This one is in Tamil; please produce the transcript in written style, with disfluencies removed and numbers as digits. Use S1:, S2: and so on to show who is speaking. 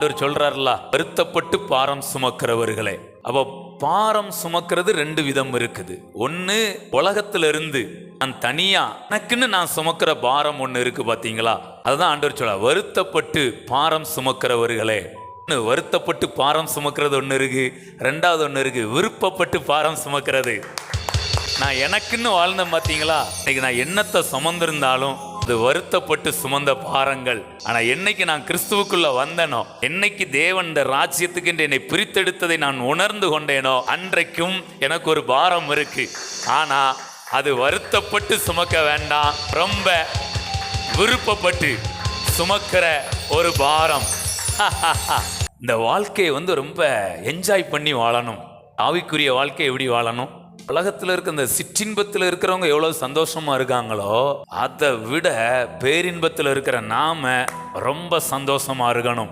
S1: அவர் சொல்றாருல, வருத்தப்பட்டு பாரம் சுமக்கிறவர்களே. அப்ப பாரம் சுமக்கிறது ரெண்டு விதம் இருக்குது. ஒன்னு, உலகத்துல இருந்து நான் தனியா எனக்குன்னு நான் சுமக்கிற பாரம் ஒண்ணு இருக்கு பாத்தீங்களா, அதுதான் ஆண்டவர் சொல்ல, வருத்தப்பட்டு பாரம் சுமக்கிறவர்களே. வருத்தப்பட்டு பாரம் சுமக்கிறது ஒண்ணு இருக்கு. ரெண்டாவது ஒண்ணு இருக்கு, விருப்பப்பட்டு பாரம் சுமக்கிறது. நான் எனக்குன்னு வாழ்ந்தேன் பாத்தீங்களா, இன்னைக்கு நான் என்னத்தை சுமந்திருந்தாலும் அது வருத்தப்பட்டு சுமந்த பாரங்கள். ஆனா என்னைக்கு நான் கிறிஸ்துவுக்குள்ள வந்தேனோ, என்னைக்கு தேவன் இந்த ராஜ்யத்துக்கு என்னை பிரித்தெடுத்ததை நான் உணர்ந்து கொண்டேனோ, அன்றைக்கும் எனக்கு ஒரு பாரம் இருக்கு. ஆனா அது வருத்தப்பட்டு சுமக்க வேண்டாம், ரொம்ப விருப்பப்பட்டு சுமக்கிற ஒரு பாரம். இந்த வாழ்க்கையை ரொம்ப என்ஜாய் பண்ணி வாழணும். ஆவிக்குரிய வாழ்க்கை எப்படி வாழணும்? உலகத்துல இருக்க இந்த சிற்றின்பத்தில் இருக்கிறவங்க எவ்வளவு சந்தோஷமா இருக்காங்களோ, அதை விட பேரின்பத்தில் இருக்கிற நாம ரொம்ப சந்தோஷமா இருக்கணும்.